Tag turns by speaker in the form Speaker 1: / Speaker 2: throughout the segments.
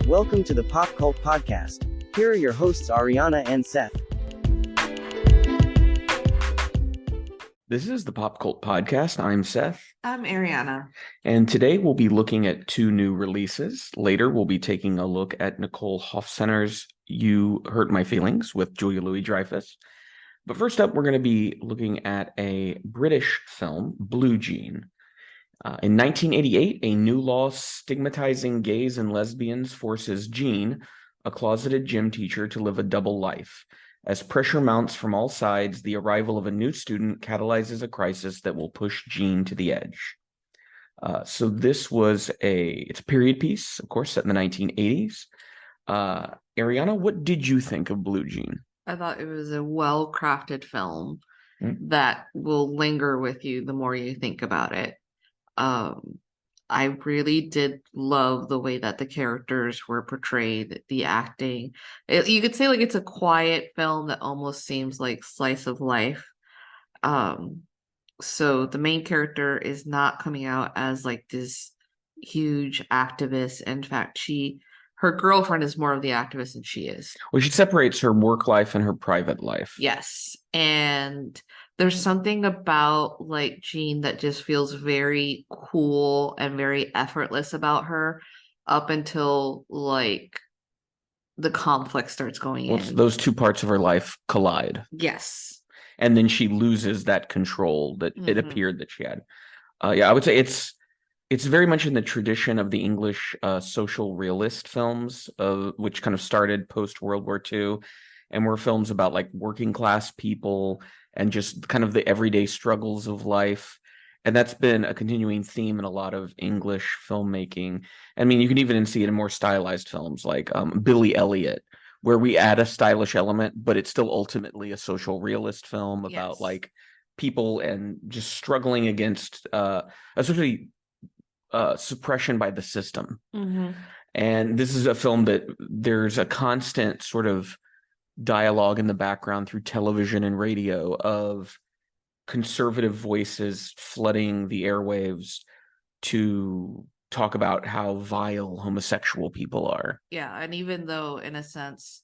Speaker 1: Welcome to the Pop Cult Podcast. Here are your hosts, Ariana and Seth.
Speaker 2: This is the Pop Cult Podcast. I'm Seth.
Speaker 3: I'm Ariana.
Speaker 2: And today we'll be looking at two new releases. Later, we'll be taking a look at Nicole Hofcenter's You Hurt My Feelings with Julia Louis-Dreyfus. But first up, we're going to be looking at a British film, Blue Jean. In 1988, a new law stigmatizing gays and lesbians forces Jean, a closeted gym teacher, to live a double life. As pressure mounts from all sides, the arrival of a new student catalyzes a crisis that will push Jean to the edge. So this was it's a period piece, of course, set in the 1980s. Ariana, what did you think of Blue Jean?
Speaker 3: I thought it was a well-crafted film that will linger with you the more you think about it. I really did love the way that the characters were portrayed, the acting. You could say like it's a quiet film that almost seems like slice of life. So the main character is not coming out as like this huge activist. In fact, her girlfriend is more of the activist than she is.
Speaker 2: Well, she separates her work life and her private life.
Speaker 3: Yes. And there's something about like Jean that just feels very cool and very effortless about her up until like the conflict starts going in.
Speaker 2: Those two parts of her life collide.
Speaker 3: Yes.
Speaker 2: And then she loses that control that it appeared that she had. I would say it's very much in the tradition of the English social realist films, which kind of started post-World War II, and were films about like working class people and just kind of the everyday struggles of life. And that's been a continuing theme in a lot of English filmmaking. I mean, you can even see it in more stylized films like Billy Elliot, where we add a stylish element, but it's still ultimately a social realist film about like people and just struggling against especially suppression by the system. And this is a film that there's a constant sort of dialogue in the background through television and radio of conservative voices flooding the airwaves to talk about how vile homosexual people are.
Speaker 3: Yeah, and even though in a sense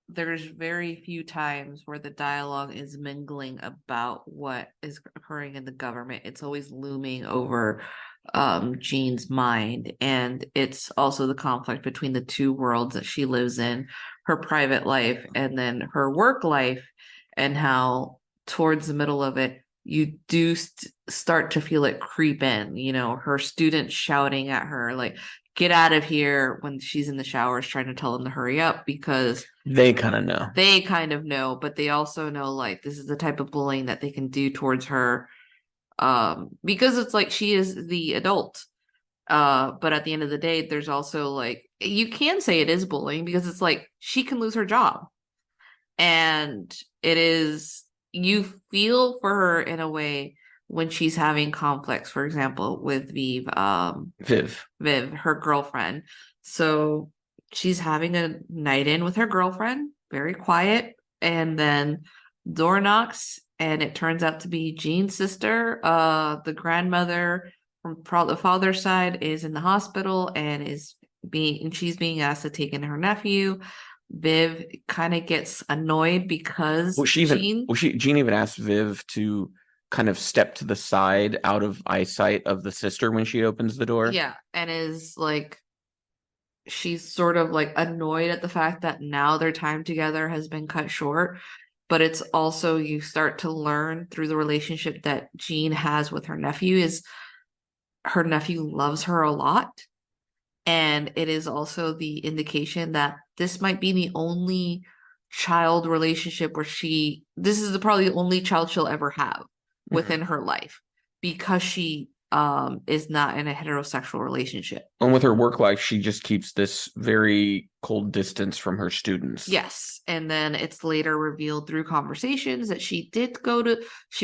Speaker 3: there's very few times where the dialogue is mingling about what is occurring in the government, it's always looming over Jean's mind. And it's also the conflict between the two worlds that she lives in, her private life and then her work life, and how towards the middle of it you do start to feel it creep in, her students shouting at her like, get out of here, when she's in the showers trying to tell them to hurry up because
Speaker 2: they kind of know,
Speaker 3: but they also know like this is the type of bullying that they can do towards her, because it's like she is the adult, but at the end of the day there's also like, you can say it is bullying because it's like she can lose her job, and you feel for her in a way when she's having conflicts, for example, with Viv, her girlfriend. So she's having a night in with her girlfriend, very quiet, and then door knocks, and it turns out to be Jean's sister. The grandmother from the father's side is in the hospital and she's being asked to take in her nephew. Viv kind of gets annoyed because Jean
Speaker 2: even asked Viv to kind of step to the side out of eyesight of the sister when she opens the door.
Speaker 3: Yeah, and is like, she's sort of like annoyed at the fact that now their time together has been cut short. But it's also, you start to learn through the relationship that Jean has with her nephew is her nephew loves her a lot. And it is also the indication that this might be the only child relationship where this is probably the only child she'll ever have within her life, because she is not in a heterosexual relationship.
Speaker 2: And with her work life, she just keeps this very cold distance from her students.
Speaker 3: Yes. And then it's later revealed through conversations that she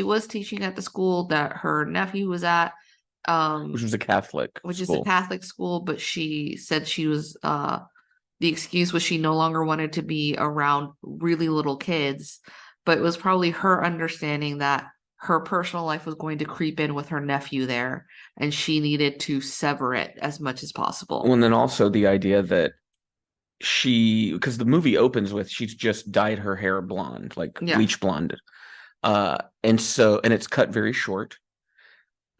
Speaker 3: was teaching at the school that her nephew was at,
Speaker 2: which was a Catholic
Speaker 3: school, but she said she was the excuse was she no longer wanted to be around really little kids, but it was probably her understanding that her personal life was going to creep in with her nephew there, and she needed to sever it as much as possible.
Speaker 2: Well, and then also the idea that because the movie opens with she's just dyed her hair blonde, like
Speaker 3: Yeah.
Speaker 2: bleach blonde. And it's cut very short.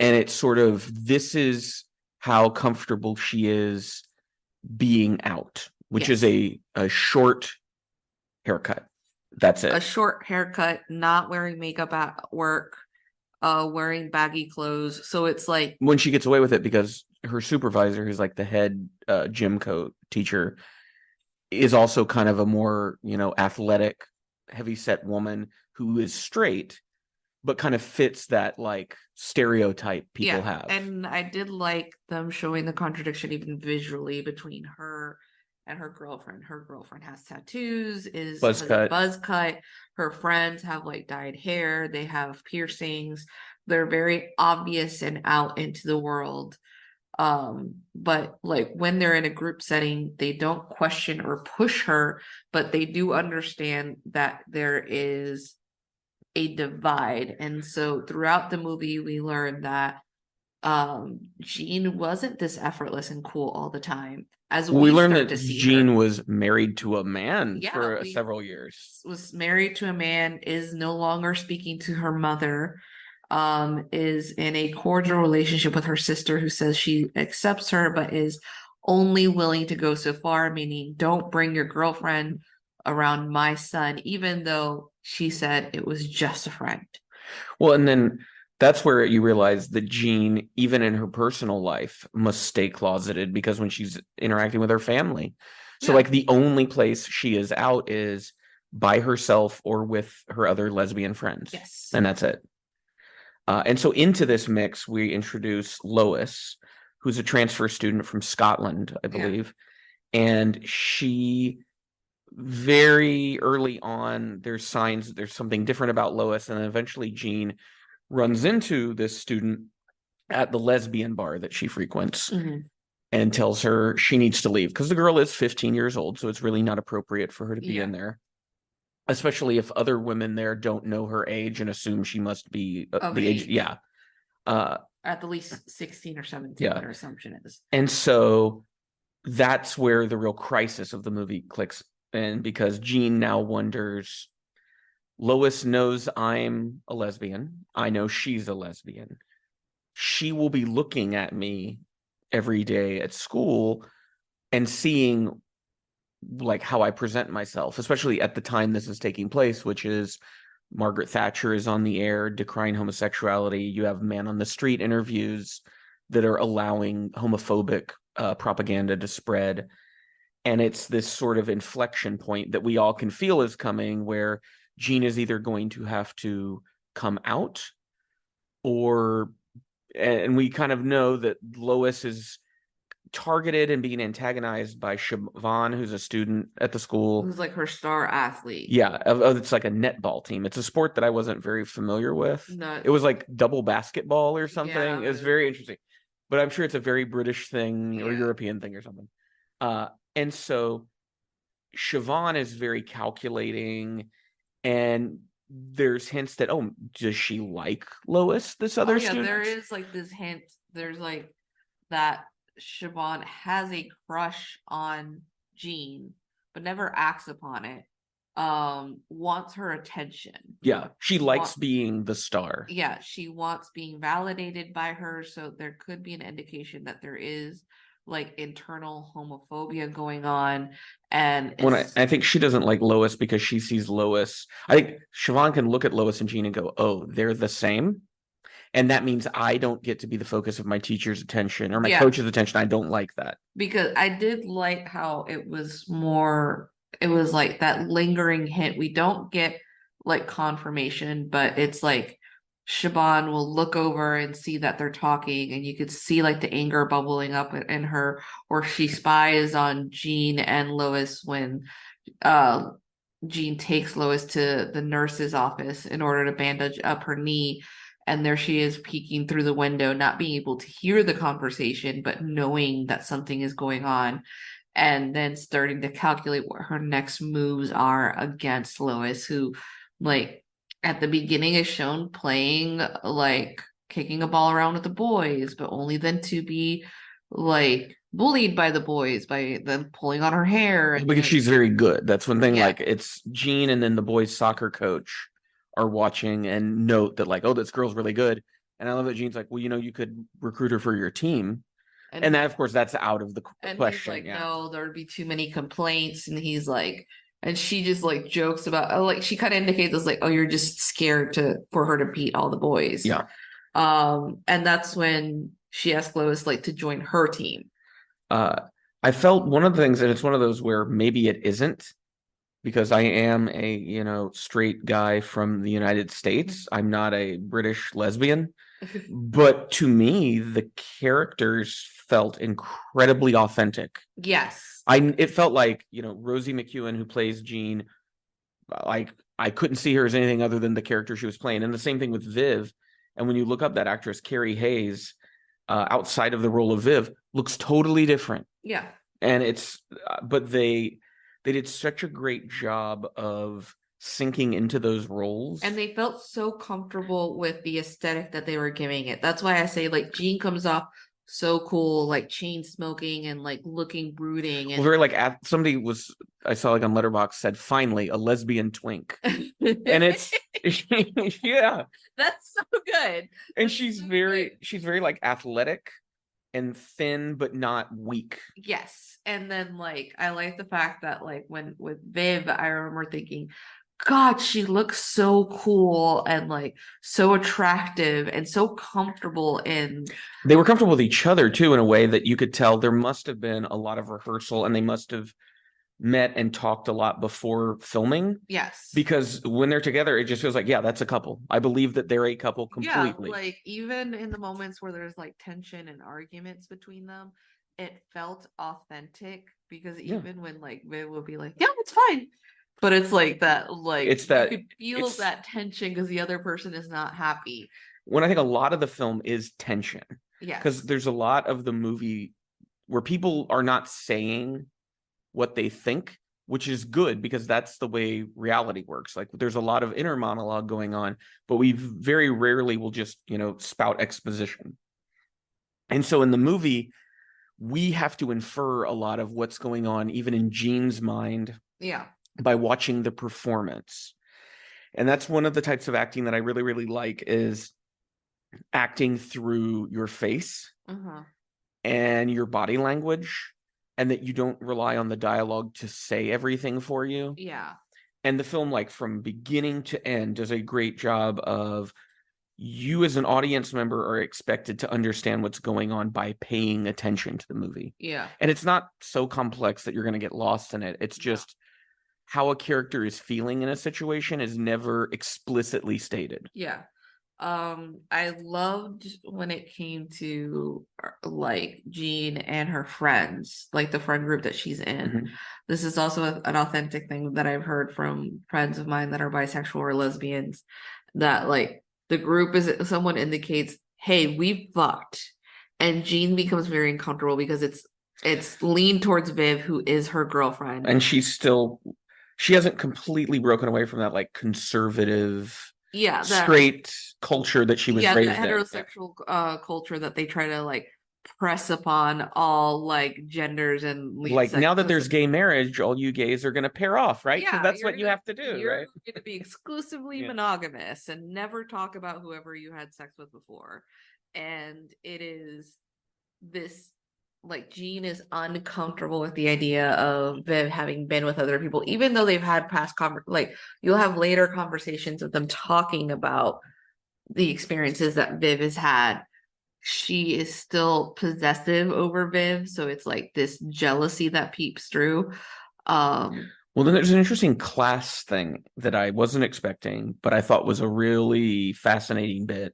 Speaker 2: And it's sort of, this is how comfortable she is being out, which is
Speaker 3: Yes.
Speaker 2: a short haircut. That's
Speaker 3: A
Speaker 2: it.
Speaker 3: short haircut, not wearing makeup at work, wearing baggy clothes. So it's like,
Speaker 2: When she gets away with it because her supervisor, who's like the head gym coach teacher, is also kind of a more, athletic, heavy-set woman who is straight, but kind of fits that like stereotype people
Speaker 3: yeah.
Speaker 2: have.
Speaker 3: And I did like them showing the contradiction even visually between her and her girlfriend. Her girlfriend has tattoos, has a buzz cut. Her friends have like dyed hair. They have piercings. They're very obvious and out into the world. But like when they're in a group setting, they don't question or push her, but they do understand that there is a divide. And so throughout the movie, we learn that Jean wasn't this effortless and cool all the time, as
Speaker 2: We
Speaker 3: we
Speaker 2: learned
Speaker 3: start
Speaker 2: that
Speaker 3: to see
Speaker 2: Jean
Speaker 3: her.
Speaker 2: was married to a man
Speaker 3: Yeah,
Speaker 2: for
Speaker 3: we
Speaker 2: several years.
Speaker 3: was married to a man, is no longer speaking to her mother, is in a cordial relationship with her sister who says she accepts her, but is only willing to go so far, meaning don't bring your girlfriend around my son, even though she said it was just a friend.
Speaker 2: Well, and then that's where you realize that Jean, even in her personal life, must stay closeted because when she's interacting with her family. So,
Speaker 3: Yeah.
Speaker 2: like, the only place she is out is by herself or with her other lesbian friends.
Speaker 3: Yes.
Speaker 2: And that's it. And so, into this mix, we introduce Lois, who's a transfer student from Scotland, I believe. And she, very early on, there's signs that there's something different about Lois. And then eventually, Jean runs into this student at the lesbian bar that she frequents and tells her she needs to leave because the girl is 15 years old. So it's really not appropriate for her to be in there, especially if other women there don't know her age and assume she must be the age. Yeah.
Speaker 3: At the least 16 or 17, their assumption is.
Speaker 2: And so that's where the real crisis of the movie clicks in, because Jean now wonders, Lois knows I'm a lesbian. I know she's a lesbian. She will be looking at me every day at school and seeing like how I present myself, especially at the time this is taking place, which is Margaret Thatcher is on the air decrying homosexuality. You have man on the street interviews that are allowing homophobic propaganda to spread. And it's this sort of inflection point that we all can feel is coming, where Jean is either going to have to come out, and we kind of know that Lois is targeted and being antagonized by Siobhan, who's a student at the school.
Speaker 3: Who's like her star athlete.
Speaker 2: Yeah, it's like a netball team. It's a sport that I wasn't very familiar with.
Speaker 3: No.
Speaker 2: It was like double basketball or something.
Speaker 3: Yeah,
Speaker 2: it was very interesting. But I'm sure it's a very British thing or European thing or something. And so Siobhan is very calculating, and there's hints that, does she like Lois, this other student?
Speaker 3: There is like this hint. There's like that Siobhan has a crush on Jean, but never acts upon it. Wants her attention.
Speaker 2: Yeah, she likes being the star.
Speaker 3: Yeah, she wants being validated by her, so there could be an indication that there is like internal homophobia going on. And
Speaker 2: I think she doesn't like Lois because she sees Lois. I think Siobhan can look at Lois and Jean and go, oh, they're the same. And that means I don't get to be the focus of my teacher's attention or my coach's attention. I don't like that.
Speaker 3: Because I did like how it was like that lingering hint. We don't get like confirmation, but it's like Siobhan will look over and see that they're talking, and you could see like the anger bubbling up in her, or she spies on Jean and Lois when Jean takes Lois to the nurse's office in order to bandage up her knee. And there she is peeking through the window, not being able to hear the conversation, but knowing that something is going on. And then starting to calculate what her next moves are against Lois, who, like, at the beginning is shown playing, like, kicking a ball around with the boys, but only then to be, like, bullied by the boys by them pulling on her hair. And
Speaker 2: Because she's very good. That's one thing.
Speaker 3: Yeah.
Speaker 2: Like, it's Jean and then the boys' soccer coach are watching and note that, like, oh, this girl's really good. And I love that Jean's like, well, you could recruit her for your team. And that, of course, that's out of the
Speaker 3: and
Speaker 2: question.
Speaker 3: He's like, no, there'd be too many complaints. And he's like, and she just like jokes about, like, she kind of indicates this, like, oh, you're just scared for her to beat all the boys.
Speaker 2: Yeah.
Speaker 3: And that's when she asked Lois like to join her team.
Speaker 2: I felt one of the things, and it's one of those where maybe it isn't, because I am a, straight guy from the United States. I'm not a British lesbian. But to me, the characters felt incredibly authentic.
Speaker 3: Yes.
Speaker 2: It felt like, Rosie McEwen, who plays Jean, like, I couldn't see her as anything other than the character she was playing. And the same thing with Viv. And when you look up that actress, Carrie Hayes, outside of the role of Viv, looks totally different.
Speaker 3: Yeah.
Speaker 2: And but they did such a great job of sinking into those roles.
Speaker 3: And they felt so comfortable with the aesthetic that they were giving it. That's why I say, like, Jean comes off so cool, like chain smoking and like looking brooding. And
Speaker 2: very like somebody I saw like on Letterboxd said, finally a lesbian twink. And it's yeah,
Speaker 3: that's so good.
Speaker 2: And she's very like athletic and thin, but not weak.
Speaker 3: Yes. And then like I like the fact that like when with Viv, I remember thinking, God, she looks so cool and like so attractive and so comfortable. And
Speaker 2: they were comfortable with each other too, in a way that you could tell there must have been a lot of rehearsal, and they must have met and talked a lot before filming.
Speaker 3: Yes.
Speaker 2: Because when they're together, it just feels like, yeah, that's a couple. I believe that they're a couple completely.
Speaker 3: Yeah, like even in the moments where there's like tension and arguments between them, it felt authentic, because even when like Viv would be like, yeah, it's fine. But it's like that, like
Speaker 2: it's that
Speaker 3: you could feel that tension because the other person is not happy.
Speaker 2: When I think a lot of the film is tension.
Speaker 3: Yeah.
Speaker 2: Because there's a lot of the movie where people are not saying what they think, which is good because that's the way reality works. Like there's a lot of inner monologue going on, but we very rarely will just, spout exposition. And so in the movie, we have to infer a lot of what's going on, even in Jean's mind.
Speaker 3: Yeah.
Speaker 2: By watching the performance. And that's one of the types of acting that I really, really like, is acting through your face and your body language, and that you don't rely on the dialogue to say everything for you.
Speaker 3: Yeah.
Speaker 2: And the film, like from beginning to end, does a great job of, you as an audience member are expected to understand what's going on by paying attention to the movie.
Speaker 3: Yeah.
Speaker 2: And it's not so complex that you're going to get lost in it. It's just how a character is feeling in a situation is never explicitly stated.
Speaker 3: Yeah. I loved when it came to like Jean and her friends, like the friend group that she's in. This is also an authentic thing that I've heard from friends of mine that are bisexual or lesbians, that like the group is, someone indicates, hey, we fucked, and Jean becomes very uncomfortable because it's leaned towards Viv, who is her girlfriend, and
Speaker 2: she hasn't completely broken away from that like conservative, straight culture that she was raised in.
Speaker 3: Heterosexual culture that they try to like press upon all like genders and
Speaker 2: like now that there's gay marriage, all you gays are going to pair off, right? Because that's what you have to do,
Speaker 3: you're
Speaker 2: right?
Speaker 3: Going to be exclusively monogamous and never talk about whoever you had sex with before. And it is this, like, Jean is uncomfortable with the idea of Viv having been with other people, even though they've had past you'll have later conversations with them talking about the experiences that Viv has had. She is still possessive over Viv, so it's like this jealousy that peeps through.
Speaker 2: Well, then there's an interesting class thing that I wasn't expecting, but I thought was a really fascinating bit.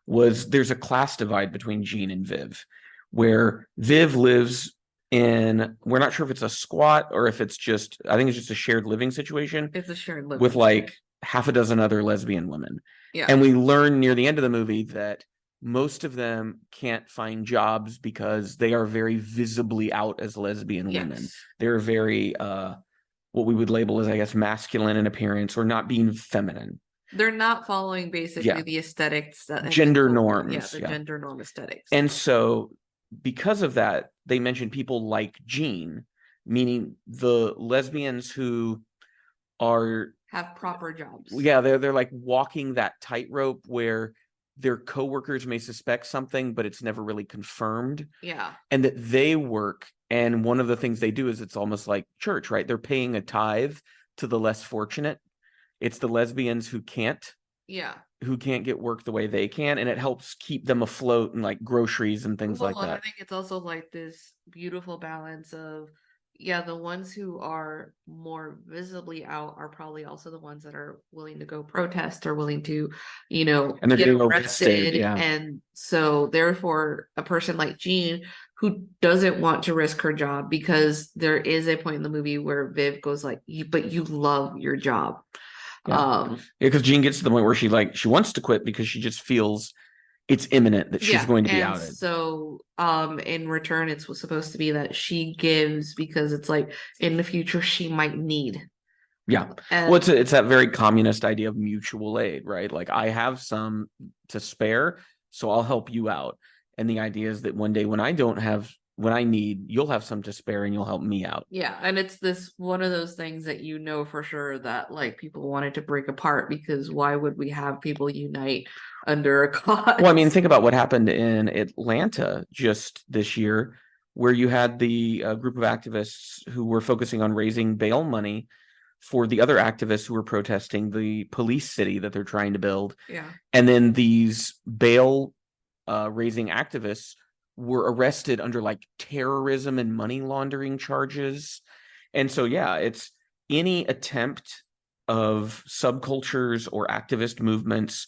Speaker 2: There's a class divide between Jean and Viv, where Viv lives in, we're not sure if it's a squat or if it's just, I think it's just a shared living situation.
Speaker 3: It's a shared living
Speaker 2: with like half a dozen other lesbian women.
Speaker 3: Yeah.
Speaker 2: And we learn near the end of the movie that most of them can't find jobs because they are very visibly out as lesbian women. They're very, what we would label as, I guess, masculine in appearance, or not being feminine.
Speaker 3: They're not following basically the aesthetics,
Speaker 2: gender norms.
Speaker 3: Gender norm aesthetics.
Speaker 2: And so because of that, they mention people like Jean, meaning the lesbians who are
Speaker 3: Have proper jobs.
Speaker 2: yeah, they're like walking that tightrope where their coworkers may suspect something, but it's never really confirmed.
Speaker 3: Yeah.
Speaker 2: And that they work, and one of the things they do is it's almost like church, right? They're paying a tithe to the less fortunate. It's the lesbians who can't get work the way they can, and it helps keep them afloat and like groceries and things like
Speaker 3: And I
Speaker 2: that.
Speaker 3: think it's also like this beautiful balance of, the ones who are more visibly out are probably also the ones that are willing to go protest or willing to,
Speaker 2: And they're
Speaker 3: get
Speaker 2: getting
Speaker 3: arrested.
Speaker 2: arrested, yeah.
Speaker 3: And so therefore a person like Jean who doesn't want to risk her job, because there is a point in the movie where Viv goes like, but you love your job.
Speaker 2: Yeah, because Jean gets to the point where she wants to quit because she just feels it's imminent that she's going to be outed.
Speaker 3: So in return it's supposed to be that she gives because it's like in the future she might need.
Speaker 2: Yeah. Well, it's that very communist idea of mutual aid, right? Like I have some to spare, so I'll help you out. And the idea is that one day when I need, you'll have some to spare and you'll help me out.
Speaker 3: Yeah, and it's this one of those things that for sure that like people wanted to break apart, because why would we have people unite under a cause?
Speaker 2: Well, I mean, think about what happened in Atlanta just this year, where you had the group of activists who were focusing on raising bail money for the other activists who were protesting the police city that they're trying to build.
Speaker 3: Yeah.
Speaker 2: And then these bail raising activists were arrested under like terrorism and money laundering charges. And so, yeah, it's any attempt of subcultures or activist movements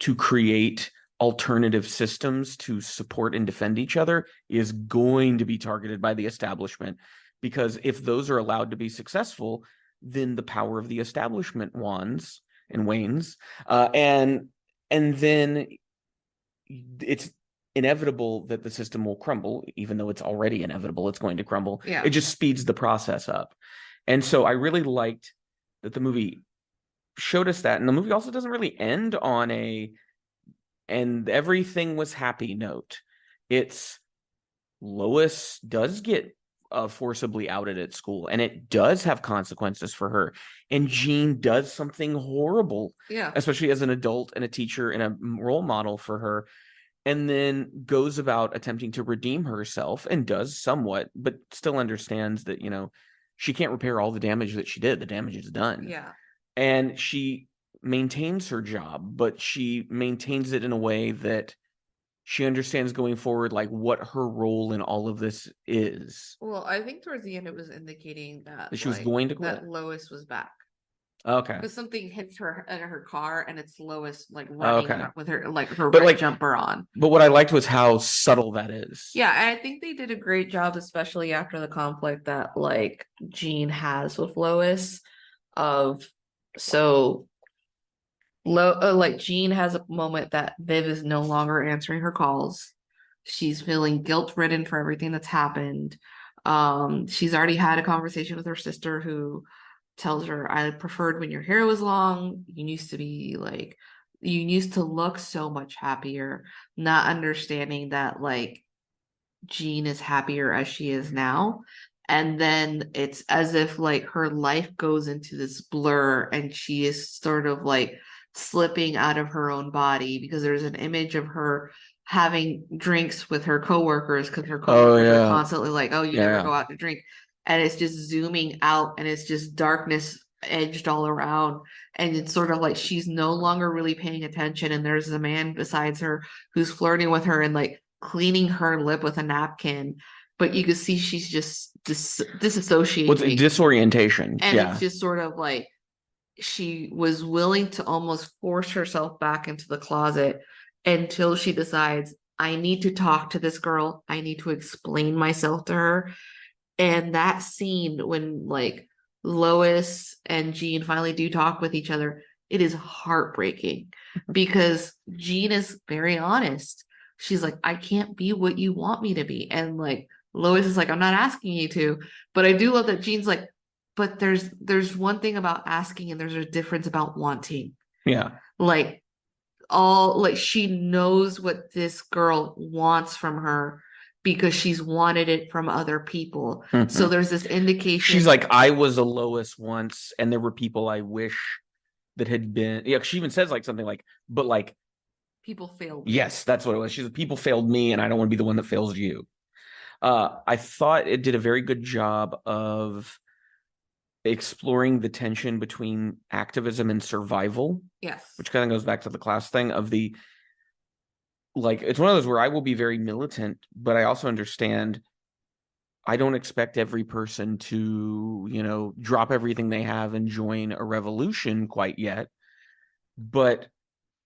Speaker 2: to create alternative systems to support and defend each other is going to be targeted by the establishment, because if those are allowed to be successful, then the power of the establishment wanes, and then it's inevitable that the system will crumble. Even though it's already inevitable, it's going to crumble.
Speaker 3: Yeah.
Speaker 2: It just speeds the process up. And so I really liked that the movie showed us that. And the movie also doesn't really end on and everything was happy note. It's Lois does get forcibly outed at school, and it does have consequences for her. And Jean does something horrible, especially as an adult and a teacher and a role model for her, and then goes about attempting to redeem herself and does somewhat, but still understands that, she can't repair all the damage that she did. The damage is done.
Speaker 3: Yeah.
Speaker 2: And she maintains her job, but she maintains it in a way that she understands going forward, like what her role in all of this is.
Speaker 3: Well, I think towards the end it was indicating that
Speaker 2: she was going to quit.
Speaker 3: That Lois was back.
Speaker 2: Okay.
Speaker 3: Because something hits her in her car, and it's Lois like running with her her jumper on.
Speaker 2: But what I liked was how subtle that is.
Speaker 3: Yeah, and I think they did a great job, especially after the conflict that like Jean has with Lois. Like Jean has a moment that Viv is no longer answering her calls. She's feeling guilt-ridden for everything that's happened. She's already had a conversation with her sister who tells her, I preferred when your hair was long. You used to look so much happier, not understanding that like Jean is happier as she is now. And then it's as if like her life goes into this blur, and she is sort of like slipping out of her own body, because there's an image of her having drinks with her coworkers, because her coworkers are constantly like, oh, you never go out to drink. And it's just zooming out, and it's just darkness edged all around. And it's sort of like she's no longer really paying attention. And there's a man besides her who's flirting with her and like cleaning her lip with a napkin. But you can see she's just disassociating.
Speaker 2: Well, it's disorientation.
Speaker 3: And it's just sort of like she was willing to almost force herself back into the closet until she decides, I need to talk to this girl. I need to explain myself to her. And that scene when like Lois and Jean finally do talk with each other, it is heartbreaking, because Jean is very honest. She's like, I can't be what you want me to be. And like Lois is like, I'm not asking you to. But I do love that Jean's like, but there's one thing about asking, and there's a difference about wanting.
Speaker 2: Yeah.
Speaker 3: Like she knows what this girl wants from her. because she's wanted it from other people. So there's this indication.
Speaker 2: She's like, I was a Lois once, and there were people I wish that had been. Yeah, she even says like something like, but like,
Speaker 3: people failed me.
Speaker 2: Yes, that's what it was. She's like, people failed me, and I don't want to be the one that fails you. I thought it did a very good job of exploring the tension between activism and survival.
Speaker 3: Yes.
Speaker 2: Which kind of goes back to the class thing of the, like, it's one of those where I will be very militant, but I also understand I don't expect every person to, drop everything they have and join a revolution quite yet. But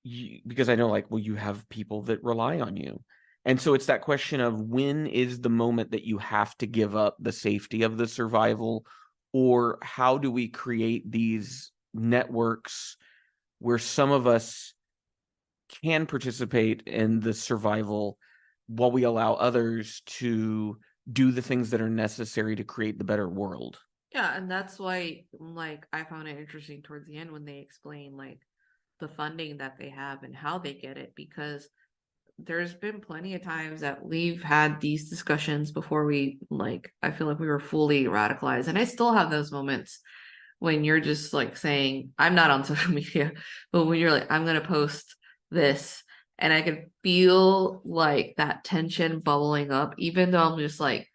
Speaker 2: because I know, like, well, you have people that rely on you. And so it's that question of when is the moment that you have to give up the safety of the survival, or how do we create these networks where some of us can participate in the survival while we allow others to do the things that are necessary to create the better world.
Speaker 3: Yeah, and that's why, like, I found it interesting towards the end when they explain, like, the funding that they have and how they get it, because there's been plenty of times that we've had these discussions before we, like, I feel like we were fully radicalized, and I still have those moments when you're just like saying, I'm not on social media, but when you're like, I'm gonna post this, and I can feel like that tension bubbling up, even though I'm just like,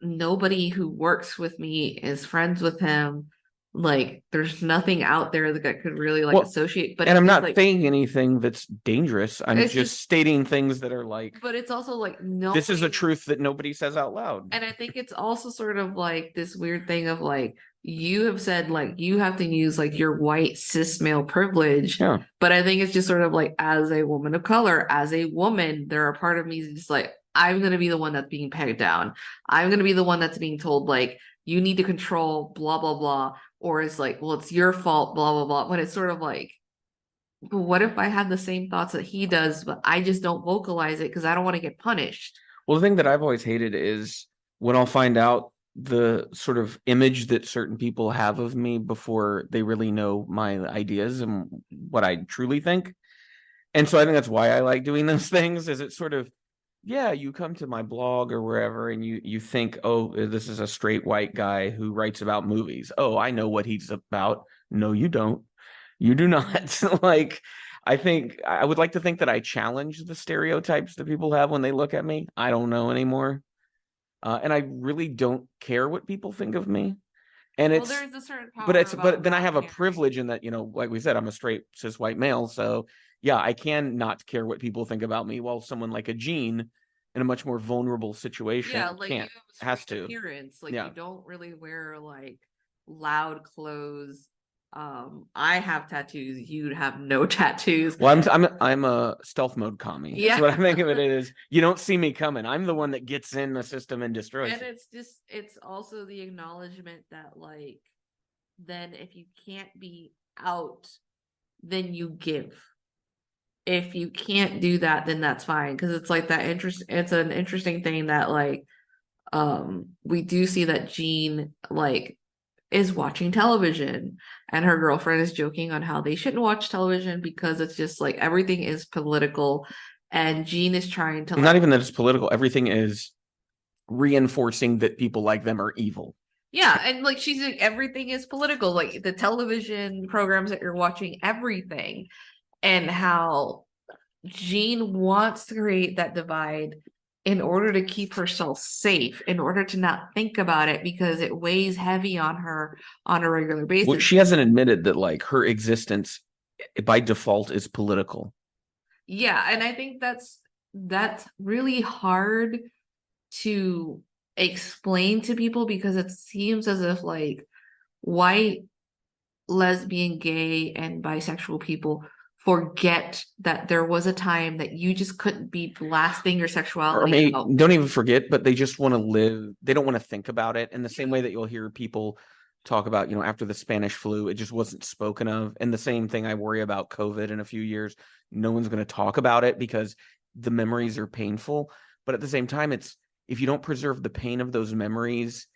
Speaker 3: nobody who works with me is friends with him. Like, there's nothing out there that I could really like associate. But
Speaker 2: and I'm not
Speaker 3: like,
Speaker 2: saying anything that's dangerous. I'm just stating things that are like.
Speaker 3: But it's also like,
Speaker 2: this is a truth that nobody says out loud.
Speaker 3: And I think it's also sort of like this weird thing of like, you have said like you have to use like your white cis male privilege.
Speaker 2: Yeah.
Speaker 3: But I think it's just sort of like, as a woman of color, as a woman, there are part of me that's just like, I'm going to be the one that's being pegged down. I'm going to be the one that's being told like, you need to control blah, blah, blah. Or it's like, well, it's your fault, blah, blah, blah. When it's sort of like, what if I have the same thoughts that he does, but I just don't vocalize it because I don't want to get punished?
Speaker 2: Well, the thing that I've always hated is when I'll find out the sort of image that certain people have of me before they really know my ideas and what I truly think. And so I think that's why I like doing those things, is it's sort of, yeah, you come to my blog or wherever and you think, oh, this is a straight white guy who writes about movies. Oh, I know what he's about. No, you don't. You do not. Like, I think I would like to think that I challenge the stereotypes that people have when they look at me. I don't know anymore. And I really don't care what people think of me. And it's,
Speaker 3: there's a certain power,
Speaker 2: but then I have a privilege in that, like we said, I'm a straight cis white male. So yeah, I can not care what people think about me, while someone like a Jean in a much more vulnerable situation
Speaker 3: like
Speaker 2: can't, has to.
Speaker 3: Appearance. Like, you don't really wear like loud clothes. I have tattoos. You have no tattoos.
Speaker 2: Well, I'm a stealth mode commie. Yeah. So what I think of it is, you don't see me coming. I'm the one that gets in the system and destroys
Speaker 3: and
Speaker 2: it.
Speaker 3: It's also the acknowledgement that, like, then if you can't be out, then you give. If you can't do that, then that's fine. Because it's like that it's an interesting thing that, like, we do see that Jean, like, is watching television, and her girlfriend is joking on how they shouldn't watch television because it's just like everything is political, and Jean is trying to,
Speaker 2: not even that it's political, everything is reinforcing that people like them are evil.
Speaker 3: Yeah, and like she's like, everything is political, like the television programs that you're watching, everything, and how Jean wants to create that divide in order to keep herself safe, in order to not think about it because it weighs heavy on her on a regular basis.
Speaker 2: Well, she hasn't admitted that, like, her existence by default is political.
Speaker 3: Yeah, and I think that's really hard to explain to people because it seems as if, like, white, lesbian, gay, and bisexual people forget that there was a time that you just couldn't be blasting your sexuality out.
Speaker 2: Don't even forget, but they just want to live. They don't want to think about it in the same way that you'll hear people talk about, after the Spanish flu, it just wasn't spoken of. And the same thing I worry about COVID in a few years. No one's going to talk about it because the memories are painful. But at the same time, it's, if you don't preserve the pain of those memories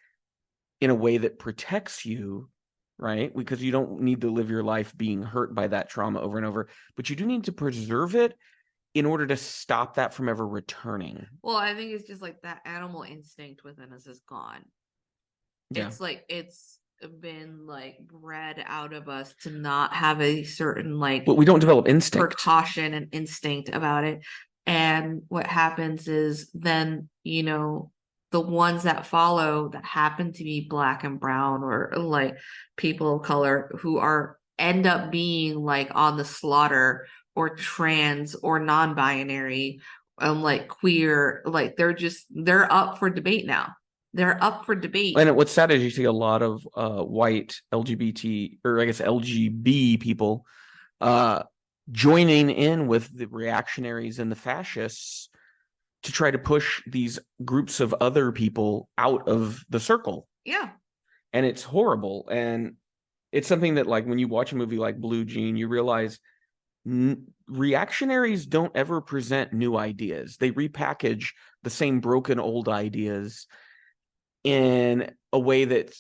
Speaker 2: in a way that protects you, right? Because you don't need to live your life being hurt by that trauma over and over, but you do need to preserve it in order to stop that from ever returning.
Speaker 3: Well, I think it's just like that animal instinct within us is gone.
Speaker 2: Yeah.
Speaker 3: It's like it's been like bred out of us to not have a certain like
Speaker 2: But we don't develop instinct.
Speaker 3: precaution and instinct about it. And what happens is then, you know, the ones that follow that happen to be black and brown or like people of color who are end up being like on the slaughter or trans or non-binary, like queer, like they're up for debate now. They're up for debate.
Speaker 2: And what's sad is you see a lot of white LGBT, or I guess LGB people joining in with the reactionaries and the fascists to try to push these groups of other people out of the circle.
Speaker 3: Yeah.
Speaker 2: And it's horrible. And it's something that, like, when you watch a movie like Blue Jean, you realize reactionaries don't ever present new ideas. They repackage the same broken old ideas in a way that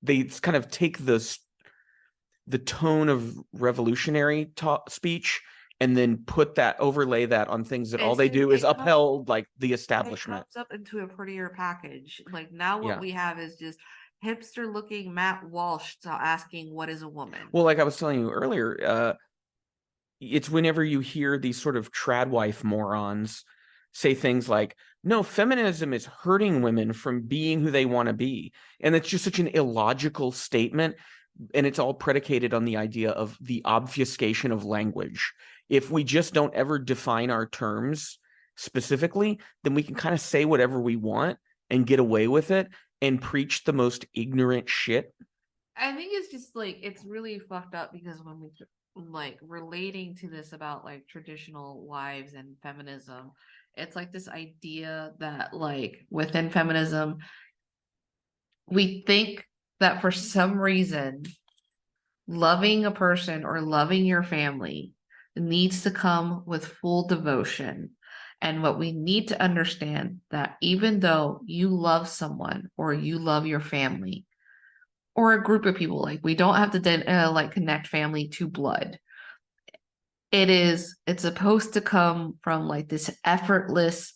Speaker 2: they kind of take the tone of revolutionary speech and then overlay that on things that all they do is upheld like the establishment.
Speaker 3: It comes up into a prettier package. Like now what we have is just hipster looking Matt Walsh asking what is a woman.
Speaker 2: Well, like I was telling you earlier, it's whenever you hear these sort of tradwife morons say things like, no, feminism is hurting women from being who they want to be. And it's just such an illogical statement. And it's all predicated on the idea of the obfuscation of language. If we just don't ever define our terms specifically, then we can kind of say whatever we want and get away with it and preach the most ignorant shit.
Speaker 3: I think it's just like, it's really fucked up because when we like relating to this about like traditional wives and feminism, it's like this idea that like within feminism, we think that for some reason, loving a person or loving your family needs to come with full devotion. And what we need to understand that even though you love someone or you love your family or a group of people, like we don't have to like connect family to blood. It's supposed to come from like this effortless,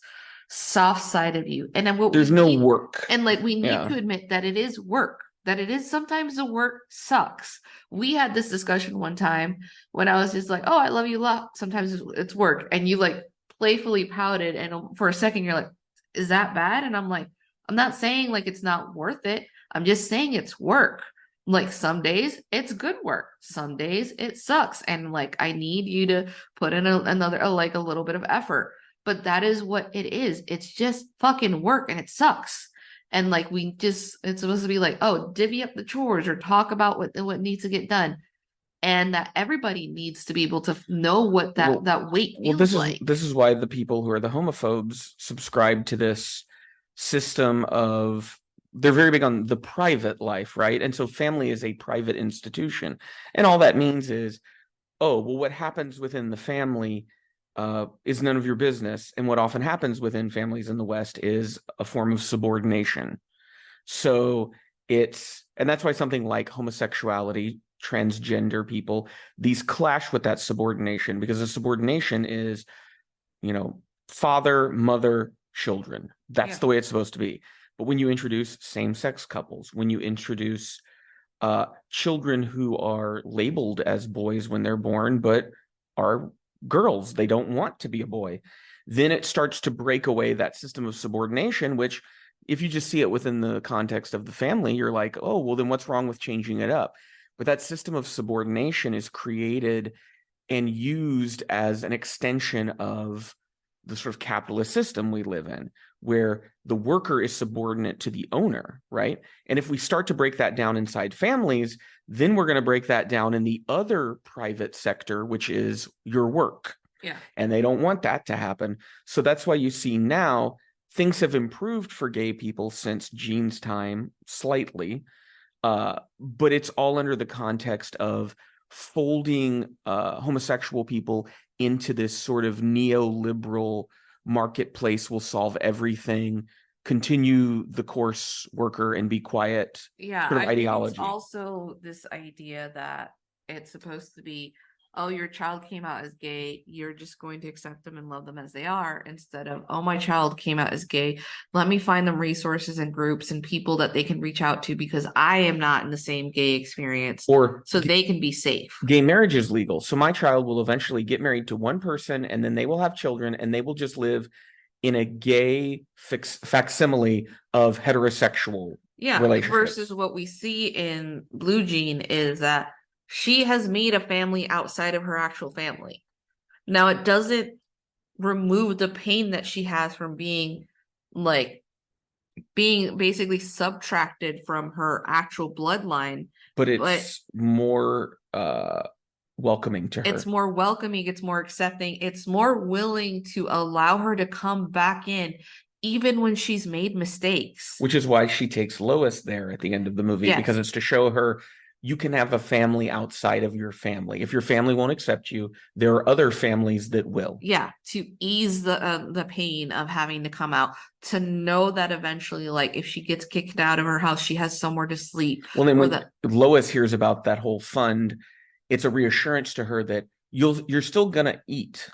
Speaker 3: soft side of you. And then
Speaker 2: there's no work.
Speaker 3: And like we need to admit that it is work, that it is sometimes the work sucks. We had this discussion one time when I was just like, oh, I love you a lot. Sometimes it's work. And you like playfully pouted. And for a second, you're like, is that bad? And I'm like, I'm not saying like it's not worth it. I'm just saying it's work. Like some days it's good work, some days it sucks, and like I need you to put in another like a little bit of effort, but that is what it is. It's just fucking work and it sucks. And like it's supposed to be like, oh, divvy up the chores or talk about what needs to get done, and that everybody needs to be able to know what that weight feels like.
Speaker 2: This is why the people who are the homophobes subscribe to this system of, they're very big on the private life, right? And so family is a private institution. And all that means is, oh, well, what happens within the family is none of your business. And what often happens within families in the West is a form of subordination. So and that's why something like homosexuality, transgender people, these clash with that subordination, because the subordination is, father, mother, children. That's the way it's supposed to be. But when you introduce same-sex couples, when you introduce children who are labeled as boys when they're born, but are girls, they don't want to be a boy, then it starts to break away that system of subordination, which if you just see it within the context of the family, you're like, oh, well, then what's wrong with changing it up? But that system of subordination is created and used as an extension of the sort of capitalist system we live in, where the worker is subordinate to the owner, right? And if we start to break that down inside families, then we're going to break that down in the other private sector, which is your work.
Speaker 3: Yeah.
Speaker 2: And they don't want that to happen. So that's why you see now things have improved for gay people since Jean's time, slightly. But it's all under the context of folding homosexual people into this sort of neoliberal marketplace will solve everything, continue the course worker and be quiet.
Speaker 3: Yeah,
Speaker 2: sort of
Speaker 3: I
Speaker 2: ideology.
Speaker 3: think it's also this idea that it's supposed to be oh, your child came out as gay, you're just going to accept them and love them as they are, instead of, oh, my child came out as gay, let me find them resources and groups and people that they can reach out to because I am not in the same gay experience,
Speaker 2: Or
Speaker 3: so they can be safe.
Speaker 2: Gay marriage is legal. So my child will eventually get married to one person and then they will have children and they will just live in a gay facsimile of heterosexual relationships.
Speaker 3: Versus what we see in Blue Jean is that she has made a family outside of her actual family. Now, it doesn't remove the pain that she has from being basically subtracted from her actual bloodline,
Speaker 2: but it's more welcoming to her.
Speaker 3: It's more welcoming, it's more accepting, it's more willing to allow her to come back in even when she's made mistakes.
Speaker 2: Which is why she takes Lois there at the end of the movie, because it's to show her you can have a family outside of your family. If your family won't accept you, there are other families that will.
Speaker 3: Yeah, to ease the pain of having to come out, to know that eventually, like, if she gets kicked out of her house, she has somewhere to sleep.
Speaker 2: Well, then when Lois hears about that whole fund, it's a reassurance to her that you're still gonna eat.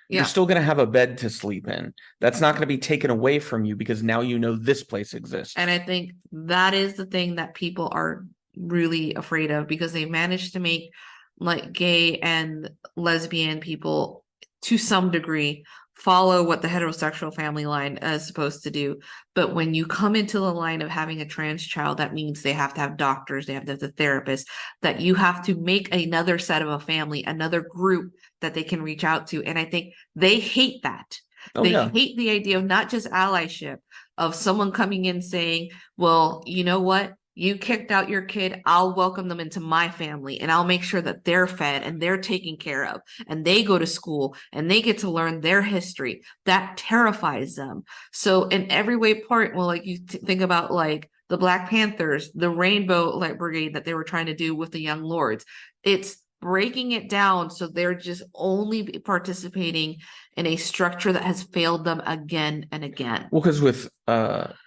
Speaker 2: You're still going to have a bed to sleep in. That's not going to be taken away from you because now you know this place exists.
Speaker 3: And I think that is the thing that people are really afraid of, because they managed to make like gay and lesbian people to some degree follow what the heterosexual family line is supposed to do. But when you come into the line of having a trans child, that means they have to have doctors, they have to have the therapist, that you have to make another set of a family, another group that they can reach out to. And I think they hate that. They hate the idea of not just allyship, of someone coming in saying, well, you know what? You kicked out your kid, I'll welcome them into my family and I'll make sure that they're fed and they're taken care of and they go to school and they get to learn their history. That terrifies them. So in every way part, well, like you think about like the Black Panthers, the Rainbow Brigade that they were trying to do with the Young Lords, it's breaking it down so they're just only participating in a structure that has failed them again and again.
Speaker 2: Well, because with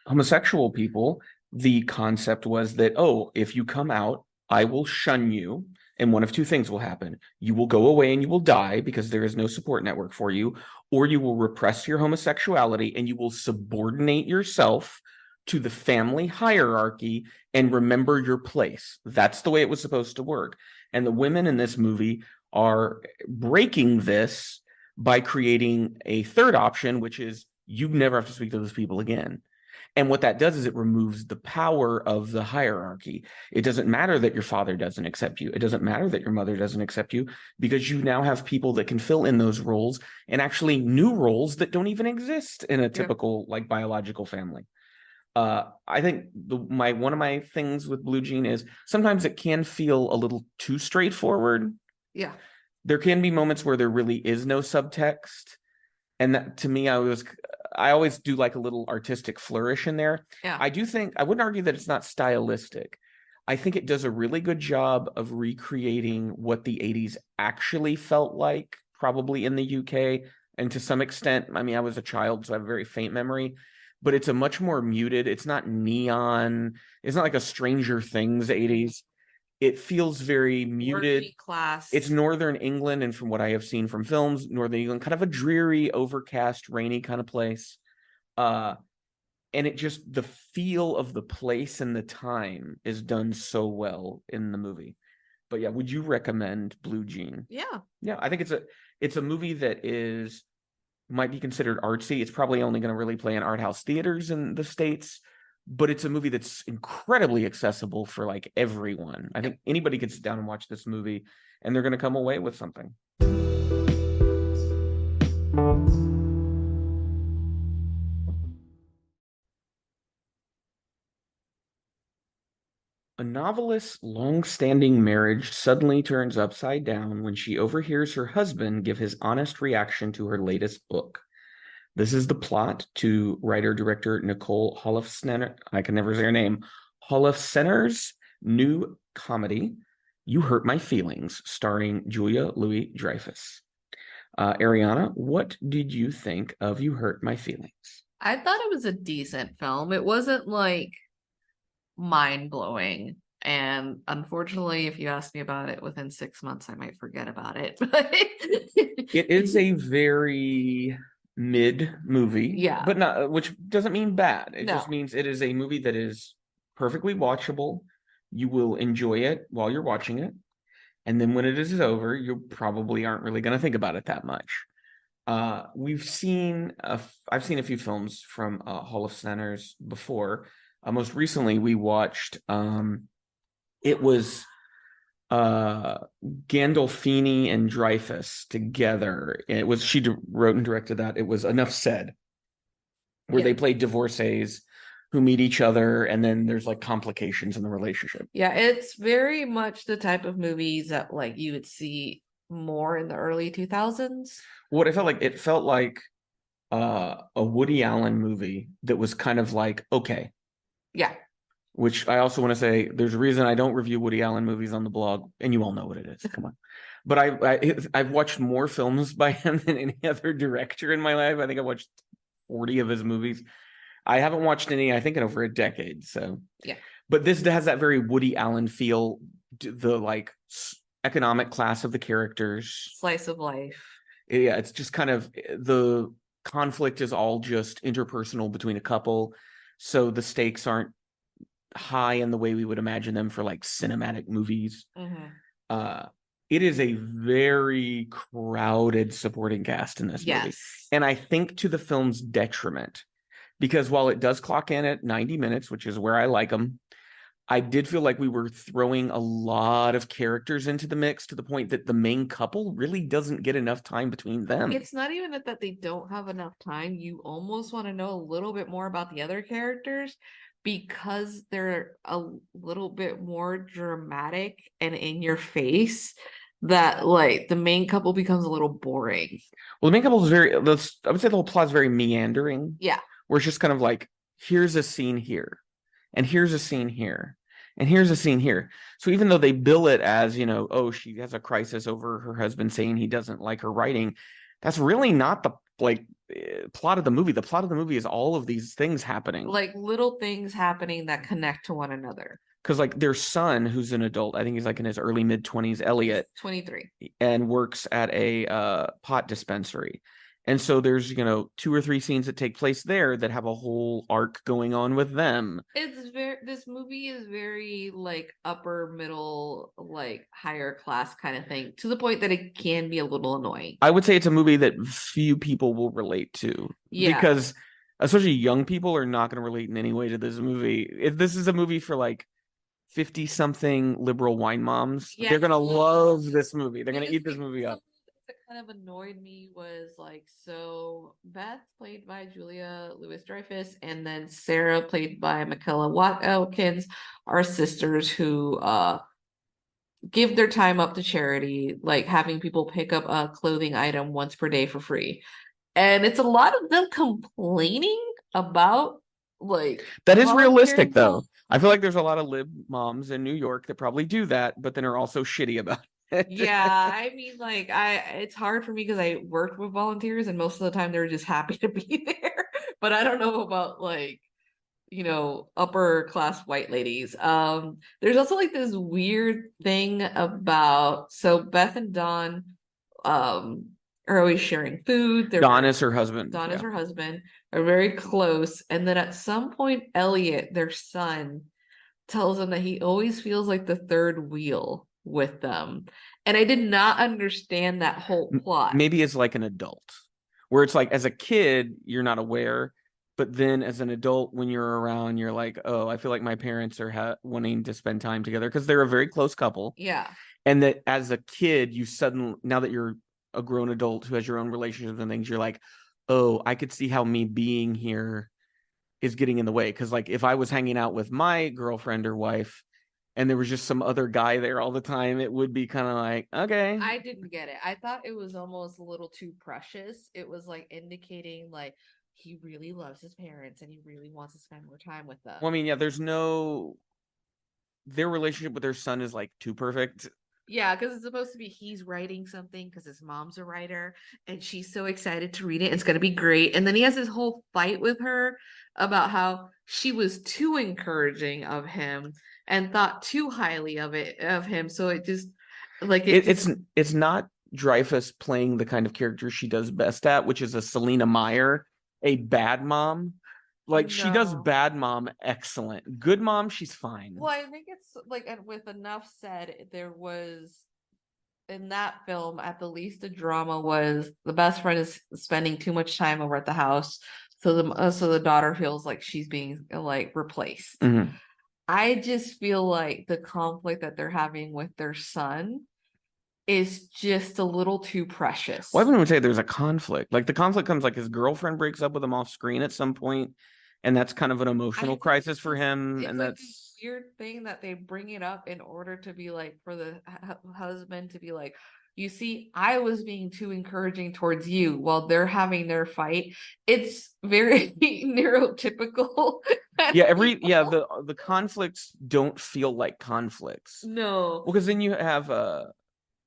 Speaker 2: homosexual people, the concept was that, oh, if you come out, I will shun you. And one of two things will happen. You will go away and you will die because there is no support network for you, or you will repress your homosexuality and you will subordinate yourself to the family hierarchy and remember your place. That's the way it was supposed to work. And the women in this movie are breaking this by creating a third option, which is you never have to speak to those people again. And what that does is it removes the power of the hierarchy. It doesn't matter that your father doesn't accept you. It doesn't matter that your mother doesn't accept you, because you now have people that can fill in those roles, and actually new roles that don't even exist in a typical like biological family. I think one of my things with Blue Jean is sometimes it can feel a little too straightforward.
Speaker 3: Yeah.
Speaker 2: There can be moments where there really is no subtext. And that, to me, I always do like a little artistic flourish in there.
Speaker 3: Yeah.
Speaker 2: I wouldn't argue that it's not stylistic. I think it does a really good job of recreating what the 80s actually felt like, probably in the UK. And to some extent, I mean, I was a child, so I have a very faint memory, but it's a much more muted. It's not neon. It's not like a Stranger Things 80s. It feels very muted.
Speaker 3: Class.
Speaker 2: It's Northern England, and from what I have seen from films, Northern England, kind of a dreary, overcast, rainy kind of place. And it just, the feel of the place and the time is done so well in the movie. But yeah, would you recommend Blue Jean?
Speaker 3: Yeah.
Speaker 2: Yeah, I think it's a movie that might be considered artsy. It's probably only going to really play in art house theaters in the States, but it's a movie that's incredibly accessible for like everyone. I think anybody can sit down and watch this movie and they're going to come away with something. A novelist's long-standing marriage suddenly turns upside down when she overhears her husband give his honest reaction to her latest book. This is the plot to writer-director Nicole Holofcener, I can never say her name, Holofcener's new comedy, You Hurt My Feelings, starring Julia Louis-Dreyfus. Ariana, what did you think of You Hurt My Feelings?
Speaker 3: I thought it was a decent film. It wasn't like mind-blowing. And unfortunately, if you ask me about it within 6 months, I might forget about it.
Speaker 2: It is a very mid movie,
Speaker 3: Yeah.
Speaker 2: but not, which doesn't mean bad. It
Speaker 3: No.
Speaker 2: just means it is a movie that is perfectly watchable. You will enjoy it while you're watching it. And then when it is over, you probably aren't really going to think about it that much. I've seen a few films from Hall of Centers before. Most recently, we watched, it was Gandolfini and Dreyfus together. Wrote and directed that. It was Enough Said, where they played divorcees who meet each other, and then there's like complications in the relationship.
Speaker 3: Yeah, it's very much the type of movies that like you would see more in the early 2000s.
Speaker 2: What it felt like a Woody Allen movie that was kind of like, okay.
Speaker 3: Yeah.
Speaker 2: Which I also want to say, there's a reason I don't review Woody Allen movies on the blog, and you all know what it is. Come on. But I've watched more films by him than any other director in my life. I think I watched 40 of his movies. I haven't watched any, I think, in over a decade. So
Speaker 3: yeah.
Speaker 2: But this has that very Woody Allen feel, the like economic class of the characters,
Speaker 3: slice of life.
Speaker 2: Yeah, it's just kind of, the conflict is all just interpersonal between a couple, so the stakes aren't high in the way we would imagine them for like cinematic movies. It is a very crowded supporting cast in this movie, and I think to the film's detriment, because while it does clock in at 90 minutes, which is where I like them, I did feel like we were throwing a lot of characters into the mix to the point that the main couple really doesn't get enough time between them.
Speaker 3: It's not even that they don't have enough time. You almost want to know a little bit more about the other characters because they're a little bit more dramatic and in your face, that like the main couple becomes a little boring.
Speaker 2: Well, the main couple is I would say the whole plot is very meandering.
Speaker 3: Yeah.
Speaker 2: Where it's just kind of like, here's a scene here, and here's a scene here, and here's a scene here. So even though they bill it as, oh, she has a crisis over her husband saying he doesn't like her writing, that's really not the plot of the movie. The plot of the movie is all of these things happening,
Speaker 3: like little things happening that connect to one another.
Speaker 2: Because like their son, who's an adult, I think he's like in his early mid-20s, Elliot,
Speaker 3: 23,
Speaker 2: and works at a pot dispensary. And so there's, 2 or 3 scenes that take place there that have a whole arc going on with them.
Speaker 3: This movie is very like upper middle, like higher class kind of thing, to the point that it can be a little annoying.
Speaker 2: I would say it's a movie that few people will relate to. Yeah. Because especially young people are not going to relate in any way to this movie. This is a movie for like 50-something liberal wine moms. Yeah, they're going to love this movie. They're going to eat this movie up.
Speaker 3: That kind of annoyed me was like, so Beth, played by Julia Louis-Dreyfus, and then Sarah, played by Michaela Watkins, are sisters who give their time up to charity, like having people pick up a clothing item once per day for free. And it's a lot of them complaining about like
Speaker 2: that is realistic though. I feel like there's a lot of lib moms in New York that probably do that, but then are also shitty about it.
Speaker 3: Yeah, I mean, like, it's hard for me because I worked with volunteers, and most of the time they're just happy to be there. But I don't know about like, upper class white ladies. There's also like this weird thing about, so Beth and Don are always sharing food.
Speaker 2: Don is her husband.
Speaker 3: Don is her husband. Are very close. And then at some point, Elliot, their son, tells them that he always feels like the third wheel with them. And I did not understand that whole plot.
Speaker 2: Maybe as like an adult, where it's like as a kid, you're not aware. But then as an adult, when you're around, you're like, oh, I feel like my parents are wanting to spend time together because they're a very close couple.
Speaker 3: Yeah.
Speaker 2: And that as a kid, now that you're a grown adult who has your own relationships and things, you're like, oh, I could see how me being here is getting in the way. Because like if I was hanging out with my girlfriend or wife and there was just some other guy there all the time, it would be kind of like, okay.
Speaker 3: I didn't get it. I thought it was almost a little too precious. It was like indicating like he really loves his parents and he really wants to spend more time with them.
Speaker 2: Well, I mean, yeah, their relationship with their son is like too perfect.
Speaker 3: Yeah, because it's supposed to be he's writing something because his mom's a writer and she's so excited to read it. It's gonna be great. And then he has this whole fight with her about how she was too encouraging of him and thought too highly of him. So it just
Speaker 2: It's not Dreyfus playing the kind of character she does best at, which is a Selena Meyer, a bad mom. Like she does
Speaker 3: No.
Speaker 2: bad mom excellent. Good mom, she's fine.
Speaker 3: Well, I think it's like with enough said, there was in that film, at the least the drama was the best friend is spending too much time over at the house, so the daughter feels like she's being like replaced.
Speaker 2: Mhm.
Speaker 3: I just feel like the conflict that they're having with their son is just a little too precious.
Speaker 2: Well, I wouldn't even say there's a conflict. Like the conflict comes like his girlfriend breaks up with him off screen at some point, and that's kind of an emotional crisis for him.
Speaker 3: It's
Speaker 2: And
Speaker 3: like
Speaker 2: that's
Speaker 3: this weird thing that they bring it up in order to be like for the husband to be like, you see, I was being too encouraging towards you while they're having their fight. It's very neurotypical.
Speaker 2: the conflicts don't feel like conflicts.
Speaker 3: No.
Speaker 2: Well, because then you have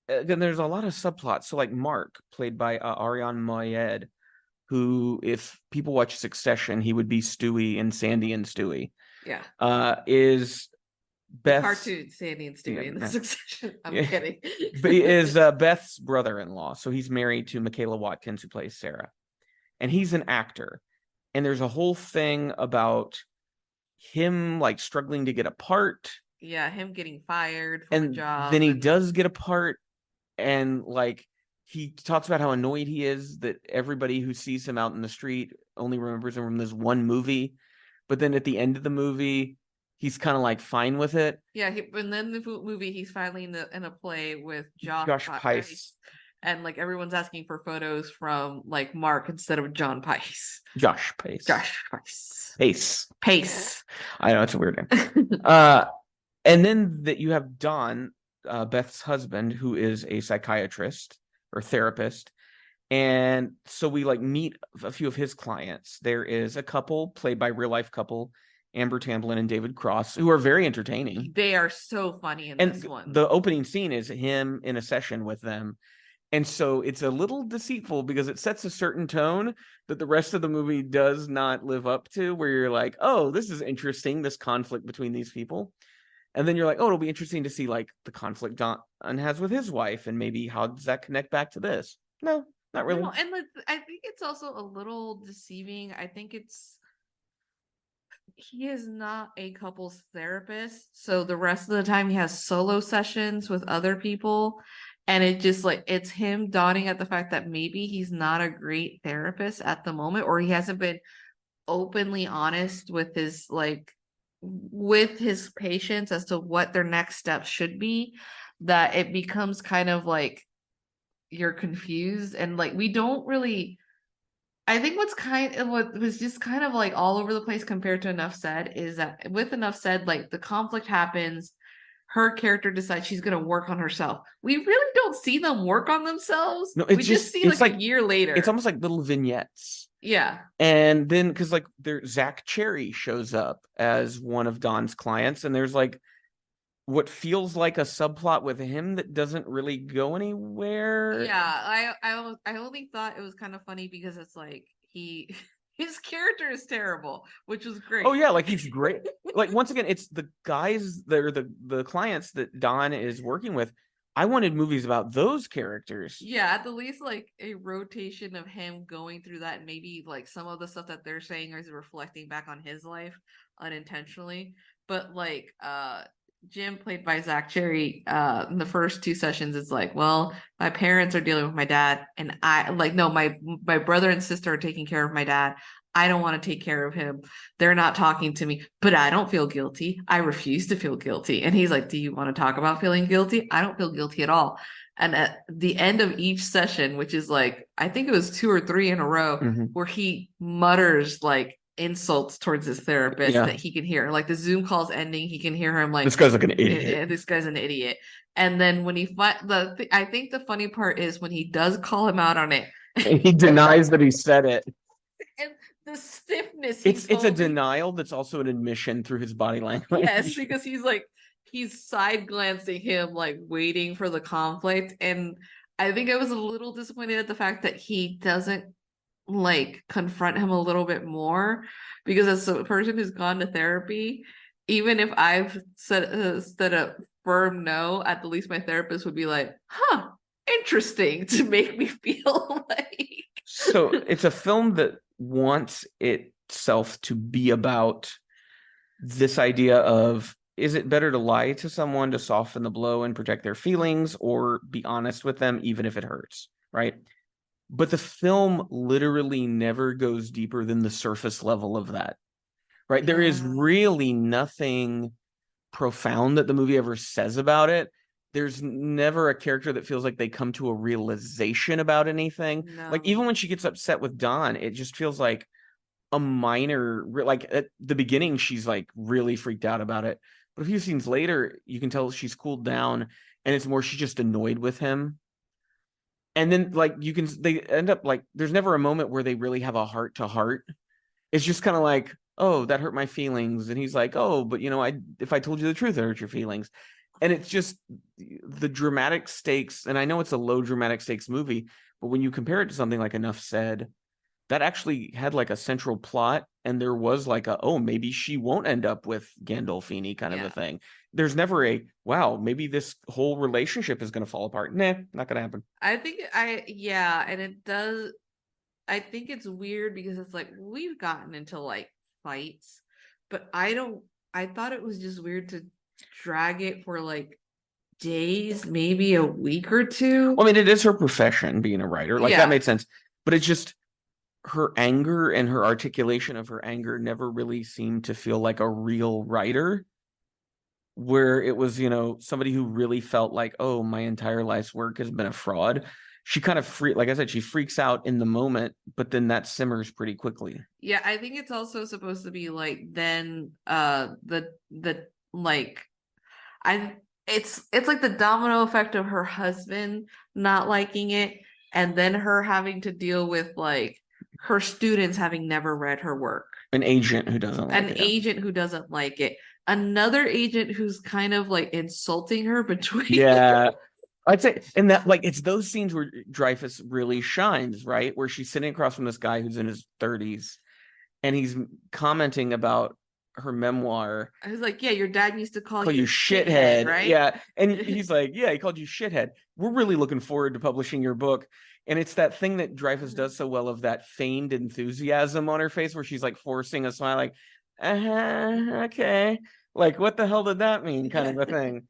Speaker 2: then there's a lot of subplots. So like Mark, played by Ariana Moayed, who, if people watch Succession, he would be Stewie in Sandy and Stewie.
Speaker 3: Yeah.
Speaker 2: Is Beth's
Speaker 3: cartoon Sandy and Stewie in the Succession. I'm kidding.
Speaker 2: But he is Beth's brother-in-law. So he's married to Michaela Watkins, who plays Sarah. And he's an actor. And there's a whole thing about him like struggling to get a part.
Speaker 3: Yeah, him getting fired from a job.
Speaker 2: Then he does get a part, and like he talks about how annoyed he is that everybody who sees him out in the street only remembers him from this one movie. But then at the end of the movie, he's kind of like fine with it.
Speaker 3: Yeah, and then the movie, he's finally in a play with
Speaker 2: Josh Pais.
Speaker 3: And like everyone's asking for photos from like Mark instead of John Pais.
Speaker 2: Josh Pais.
Speaker 3: Pace.
Speaker 2: I know, it's a weird name. And then that you have Don, Beth's husband, who is a psychiatrist or therapist. And so we like meet a few of his clients. There is a couple played by real life couple, Amber Tamblyn and David Cross, who are very entertaining.
Speaker 3: They are so funny in this one.
Speaker 2: The opening scene is him in a session with them. And so it's a little deceitful because it sets a certain tone that the rest of the movie does not live up to, where you're like, oh, this is interesting, this conflict between these people. And then you're like, oh, it'll be interesting to see like the conflict Don has with his wife, and maybe how does that connect back to this? No, not really.
Speaker 3: No, and I think it's also a little deceiving. I think he is not a couples therapist, so the rest of the time he has solo sessions with other people, and it just like it's him dawning at the fact that maybe he's not a great therapist at the moment, or he hasn't been openly honest with his patients as to what their next steps should be, that it becomes kind of like you're confused. And like we don't really, I think what was just kind of like all over the place compared to Enough Said is that with Enough Said, like the conflict happens, her character decides she's going to work on herself. We really don't see them work on themselves. No, we just see like a year later.
Speaker 2: It's almost like little vignettes.
Speaker 3: Yeah.
Speaker 2: And then because like Zach Cherry shows up as one of Don's clients, and there's like what feels like a subplot with him that doesn't really go anywhere.
Speaker 3: Yeah, I only thought it was kind of funny because it's like his character is terrible, which was great.
Speaker 2: Oh yeah, like he's great. Like once again, it's the guys that are the clients that Don is working with. I wanted movies about those characters.
Speaker 3: Yeah, at the least like a rotation of him going through that, and maybe like some of the stuff that they're saying is reflecting back on his life unintentionally. But like Jim, played by Zach Cherry, in the first two sessions, it's like, well, my parents are dealing with my dad, and my brother and sister are taking care of my dad. I don't want to take care of him. They're not talking to me, but I don't feel guilty. I refuse to feel guilty. And he's like, do you want to talk about feeling guilty? I don't feel guilty at all. And at the end of each session, which is like, I think it was 2 or 3 in a row, where he mutters like insults towards his therapist that he can hear. Like the Zoom call's ending, he can hear him like,
Speaker 2: this guy's like an idiot.
Speaker 3: This guy's an idiot. And then when I think the funny part is when he does call him out on it,
Speaker 2: and he denies that he said it.
Speaker 3: And the stiffness.
Speaker 2: It's a denial that's also an admission through his body language.
Speaker 3: Yes, because he's like, he's side glancing him, like waiting for the conflict. And I think I was a little disappointed at the fact that he doesn't like confront him a little bit more, because as a person who's gone to therapy, even if I've said a firm no, at the least my therapist would be like, huh, interesting, to make me feel like.
Speaker 2: So it's a film that wants itself to be about this idea of, is it better to lie to someone to soften the blow and protect their feelings, or be honest with them even if it hurts, right? But the film literally never goes deeper than the surface level of that, right? There is really nothing profound that the movie ever says about it. There's never a character that feels like they come to a realization about anything. Like, even when she gets upset with Don, it just feels like a minor, like at the beginning, she's like really freaked out about it. But a few scenes later, you can tell she's cooled down, and it's more she's just annoyed with him. And then like they end up like, there's never a moment where they really have a heart to heart. It's just kind of like, oh, that hurt my feelings. And he's like, oh, but if I told you the truth, it hurt your feelings. And it's just the dramatic stakes. And I know it's a low dramatic stakes movie, but when you compare it to something like Enough Said, that actually had like a central plot, and there was like maybe she won't end up with Gandolfini kind of a thing. There's never a, wow, maybe this whole relationship is going to fall apart. Nah, not going to happen.
Speaker 3: And it does. I think it's weird because it's like, we've gotten into like fights, but I thought it was just weird to drag it for like days, maybe a week or two.
Speaker 2: Well, I mean, it is her profession, being a writer. Like, that made sense. But it's just, her anger and her articulation of her anger never really seemed to feel like a real writer, where it was, somebody who really felt like, oh, my entire life's work has been a fraud. She kind of like I said, she freaks out in the moment, but then that simmers pretty quickly.
Speaker 3: Yeah, I think it's also supposed to be like, then it's like the domino effect of her husband not liking it, and then her having to deal with like her students having never read her work.
Speaker 2: An agent who doesn't
Speaker 3: like it. Another agent who's kind of like insulting her between.
Speaker 2: Yeah. I'd say, and that, like, it's those scenes where Dreyfuss really shines, right? Where she's sitting across from this guy who's in his 30s, and he's commenting about her memoir.
Speaker 3: I was like, yeah, your dad used to call
Speaker 2: you shithead, right? Yeah. And he's like, yeah, he called you shithead. We're really looking forward to publishing your book. And it's that thing that Dreyfuss does so well, of that feigned enthusiasm on her face, where she's like forcing a smile, like, okay, like, what the hell did that mean, kind of a thing.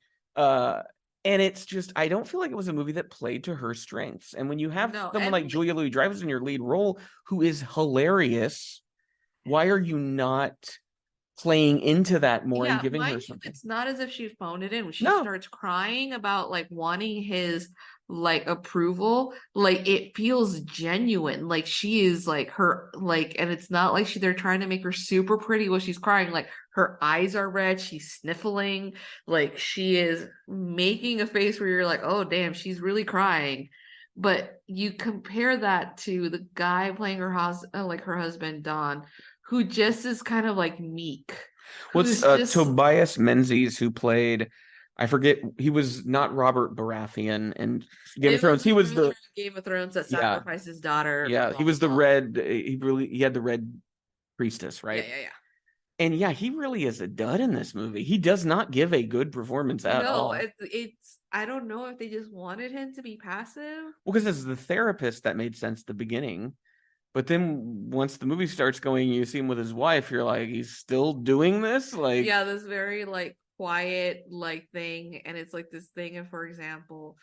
Speaker 2: And it's just, I don't feel like it was a movie that played to her strengths. And when you have someone like Julia Louis-Dreyfus in your lead role, who is hilarious, why are you not playing into that more and giving her something?
Speaker 3: It's not as if she phoned it in. When she starts crying about like wanting his like approval, like, it feels genuine. Like, she is like her, like, and it's not like they're trying to make her super pretty while she's crying. Like, her eyes are red, she's sniffling, like, she is making a face where you're like, oh damn, she's really crying. But you compare that to the guy playing her husband Don, who just is kind of like meek.
Speaker 2: What's Tobias Menzies, who played, I forget, he was not Robert Baratheon in Game of Thrones. He was the
Speaker 3: Game of Thrones that sacrificed his daughter.
Speaker 2: Yeah, he was the red. He had the red priestess, right?
Speaker 3: Yeah.
Speaker 2: And yeah, he really is a dud in this movie. He does not give a good performance at all.
Speaker 3: It's I don't know if they just wanted him to be passive.
Speaker 2: Well, because as the therapist, that made sense at the beginning. But then once the movie starts going, you see him with his wife, you're like, he's still doing this? Like,
Speaker 3: yeah, this very like quiet like thing. And it's like this thing, and for example,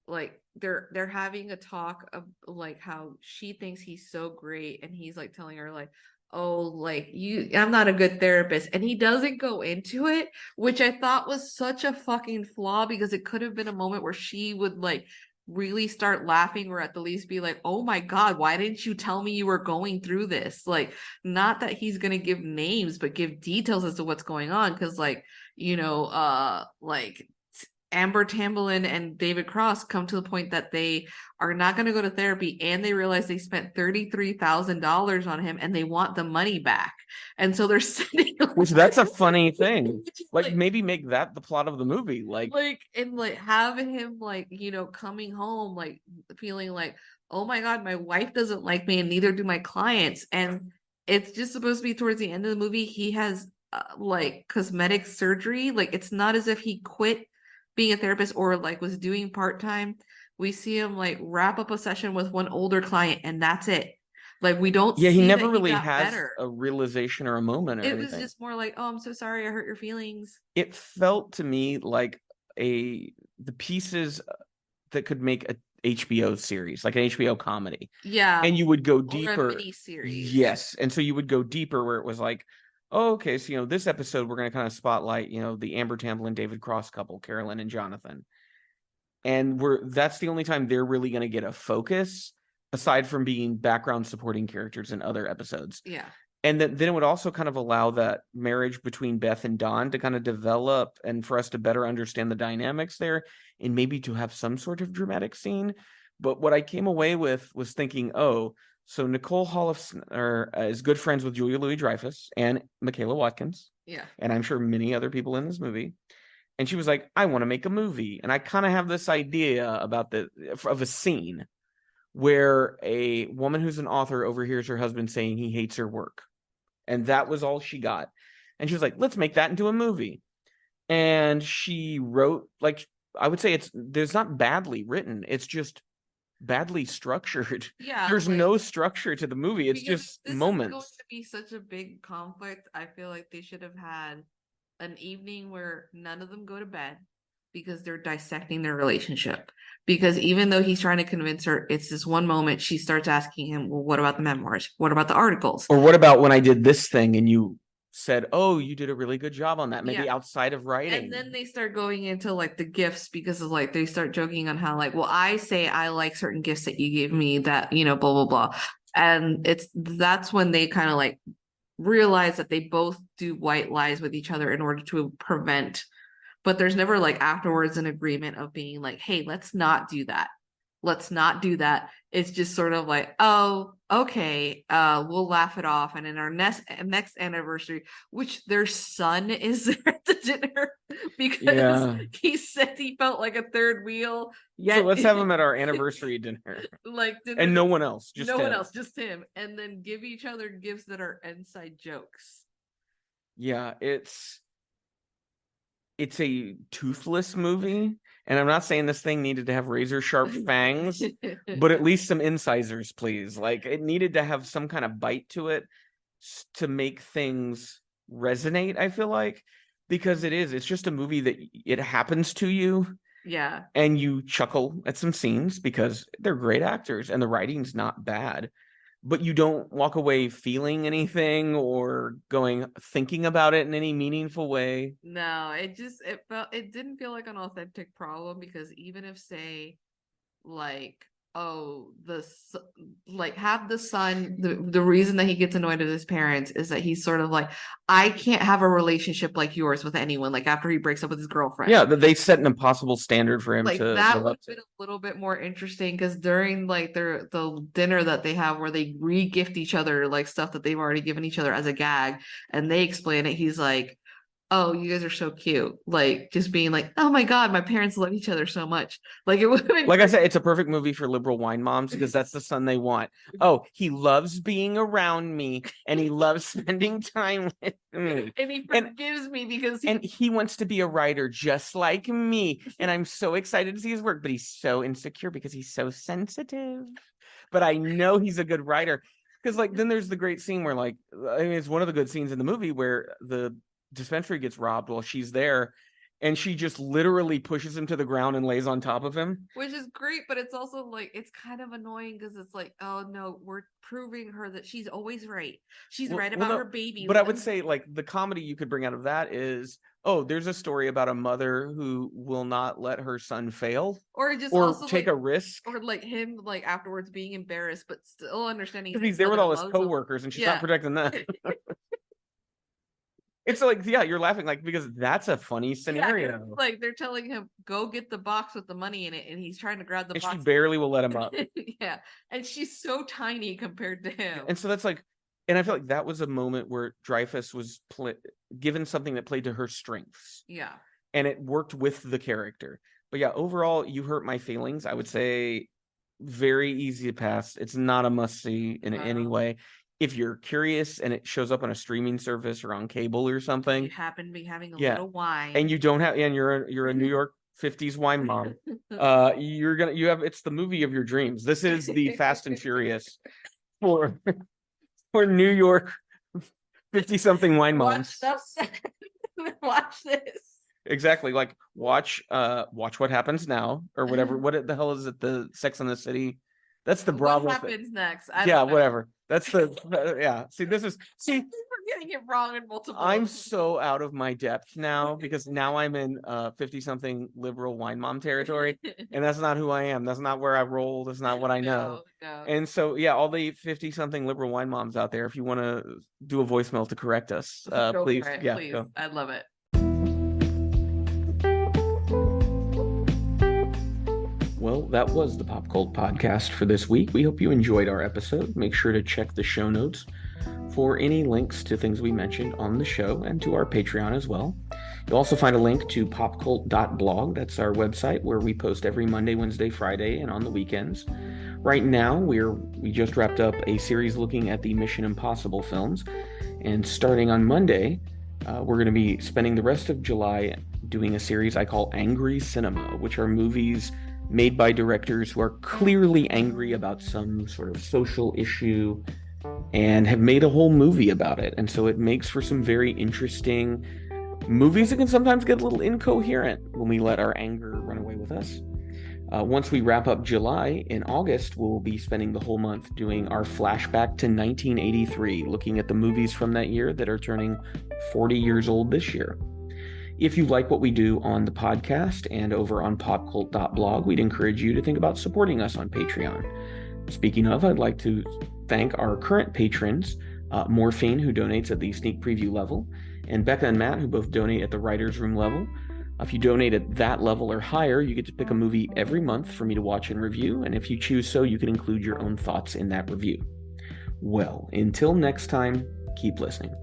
Speaker 3: like they're having a talk of like how she thinks he's so great, and he's like telling her like, oh, like, I'm not a good therapist, and he doesn't go into it, which I thought was such a fucking flaw, because it could have been a moment where she would like really start laughing, or at the least be like, oh my god, why didn't you tell me you were going through this? Like, not that he's gonna give names, but give details as to what's going on, because like, like, Amber Tamblyn and David Cross come to the point that they are not going to go to therapy, and they realize they spent $33,000 on him and they want the money back. And so they're sitting
Speaker 2: Which that's a funny thing. Like,
Speaker 3: like
Speaker 2: maybe make that the plot of the movie. Like
Speaker 3: and like having him like, you know, coming home like feeling like, oh my God, my wife doesn't like me and neither do my clients. And it's just supposed to be towards the end of the movie. He has like cosmetic surgery. Like it's not as if he quit being a therapist or like was doing part-time. We see him like wrap up a session with one older client and that's it. Like we don't
Speaker 2: he
Speaker 3: see
Speaker 2: never
Speaker 3: that
Speaker 2: really
Speaker 3: got
Speaker 2: has
Speaker 3: better.
Speaker 2: a realization or a moment or
Speaker 3: It
Speaker 2: anything.
Speaker 3: was just more like, oh, I'm so sorry I hurt your feelings.
Speaker 2: It felt to me like the pieces that could make a HBO series, like an HBO comedy.
Speaker 3: Yeah.
Speaker 2: And you would go
Speaker 3: Or
Speaker 2: deeper.
Speaker 3: a mini series.
Speaker 2: Yes. And so you would go deeper where it was like, oh, okay, so, you know, this episode we're going to kind of spotlight, you know, the Amber Tamblyn, David Cross couple, Carolyn and Jonathan. And that's the only time they're really going to get a focus aside from being background supporting characters in other episodes.
Speaker 3: Yeah.
Speaker 2: And then it would also kind of allow that marriage between Beth and Don to kind of develop and for us to better understand the dynamics there and maybe to have some sort of dramatic scene. But what I came away with was thinking, oh, so Nicole is good friends with Julia Louis-Dreyfus and Michaela Watkins.
Speaker 3: Yeah.
Speaker 2: And I'm sure many other people in this movie. And she was like, I want to make a movie. And I kind of have this idea of a scene where a woman who's an author overhears her husband saying he hates her work. And that was all she got. And she was like, let's make that into a movie. And she wrote, like, I would say there's not badly written. It's just badly structured.
Speaker 3: Yeah.
Speaker 2: There's
Speaker 3: like,
Speaker 2: no structure to the movie. It's just
Speaker 3: this
Speaker 2: moments.
Speaker 3: Is going to be such a big conflict. I feel like they should have had an evening where none of them go to bed because they're dissecting their relationship. Because even though he's trying to convince her, it's this one moment she starts asking him, well, what about the memoirs? What about the articles?
Speaker 2: Or what about when I did this thing and you said, oh, you did a really good job on that, maybe outside of writing.
Speaker 3: And then they start going into like the gifts because of like they start joking on how like, well, I say I like certain gifts that you gave me that, you know, blah, blah, blah. And that's when they kind of like realize that they both do white lies with each other in order to prevent, but there's never like afterwards an agreement of being like, hey, let's not do that. Let's not do that. It's just sort of like, oh, okay, we'll laugh it off. And in our next anniversary, which their son is there at the dinner because he said he felt like a third wheel.
Speaker 2: Yet so let's have him at our anniversary dinner.
Speaker 3: Like dinner,
Speaker 2: and no one else, just
Speaker 3: one else, just him. And then give each other gifts that are inside jokes.
Speaker 2: Yeah, it's a toothless movie. And I'm not saying this thing needed to have razor sharp fangs, but at least some incisors, please. Like it needed to have some kind of bite to it to make things resonate, I feel like, because it's just a movie that it happens to you.
Speaker 3: Yeah.
Speaker 2: And you chuckle at some scenes because they're great actors and the writing's not bad. But you don't walk away feeling anything or thinking about it in any meaningful way.
Speaker 3: No, it didn't feel like an authentic problem because even if say like, oh, have the son, the reason that he gets annoyed with his parents is that he's sort of like, I can't have a relationship like yours with anyone, like after he breaks up with his girlfriend.
Speaker 2: Yeah, they set an impossible standard for him
Speaker 3: like
Speaker 2: to
Speaker 3: that would have been a little bit more interesting because during like the dinner that they have where they re-gift each other like stuff that they've already given each other as a gag and they explain it, he's like, oh, you guys are so cute. Like just being like, oh my God, my parents love each other so much. Like it would have been
Speaker 2: like I said, it's a perfect movie for liberal wine moms because that's the son they want. Oh, he loves being around me and he loves spending time with me.
Speaker 3: And he forgives me because
Speaker 2: he wants to be a writer just like me. And I'm so excited to see his work, but he's so insecure because he's so sensitive. But I know he's a good writer. Because like then there's the great scene where like it's one of the good scenes in the movie where the dispensary gets robbed while she's there and she just literally pushes him to the ground and lays on top of him,
Speaker 3: which is great, but it's also like it's kind of annoying because it's like, oh no, we're proving her that she's always right. She's right about her baby.
Speaker 2: But I would say like the comedy you could bring out of that is, oh, there's a story about a mother who will not let her son fail
Speaker 3: or
Speaker 2: take a risk,
Speaker 3: or like him like afterwards being embarrassed but still understanding
Speaker 2: because he's there with all his coworkers and she's not protecting them. It's like, yeah, you're laughing like because that's a funny scenario.
Speaker 3: Yeah, like they're telling him go get the box with the money in it, and he's trying to grab the
Speaker 2: And
Speaker 3: box.
Speaker 2: she barely will let him up.
Speaker 3: Yeah, and she's so tiny compared to him.
Speaker 2: And so that's like, and I feel like that was a moment where Dreyfus was given something that played to her strengths.
Speaker 3: Yeah.
Speaker 2: And it worked with the character. But yeah, overall, You Hurt My Feelings, I would say very easy to pass. It's not a must-see in any way. If you're curious and it shows up on a streaming service or on cable or something,
Speaker 3: you happen to be having a little wine,
Speaker 2: and you don't have, and you're a New York 50s wine mom, it's the movie of your dreams. This is the Fast and Furious for New York 50-something wine moms.
Speaker 3: Watch this.
Speaker 2: Exactly. Like watch What Happens Now or whatever. What the hell is it? The Sex and the City. That's the Bravo.
Speaker 3: What happens next? I
Speaker 2: yeah,
Speaker 3: don't know.
Speaker 2: Whatever. That's the yeah. See,
Speaker 3: we're getting it wrong in multiple.
Speaker 2: I'm so out of my depth now because now I'm in 50-something liberal wine mom territory, and that's not who I am. That's not where I roll. That's not what I know.
Speaker 3: No.
Speaker 2: And so yeah, all the 50-something liberal wine moms out there, if you want to do a voicemail to correct us, please,
Speaker 3: please.
Speaker 2: Go.
Speaker 3: I'd love it.
Speaker 2: Well, that was the Pop Cult Podcast for this week. We hope you enjoyed our episode. Make sure to check the show notes for any links to things we mentioned on the show and to our Patreon as well. You'll also find a link to popcult.blog. That's our website where we post every Monday, Wednesday, Friday, and on the weekends. Right now, we just wrapped up a series looking at the Mission Impossible films. And starting on Monday, we're going to be spending the rest of July doing a series I call Angry Cinema, which are movies made by directors who are clearly angry about some sort of social issue and have made a whole movie about it. And so it makes for some very interesting movies that can sometimes get a little incoherent when we let our anger run away with us. Once we wrap up July, in August, we'll be spending the whole month doing our flashback to 1983, looking at the movies from that year that are turning 40 years old this year. If you like what we do on the podcast and over on popcult.blog, we'd encourage you to think about supporting us on Patreon. Speaking of, I'd like to thank our current patrons, Morphine, who donates at the sneak preview level, and Becca and Matt, who both donate at the writer's room level. If you donate at that level or higher, you get to pick a movie every month for me to watch and review, and if you choose so, you can include your own thoughts in that review. Well, until next time, keep listening.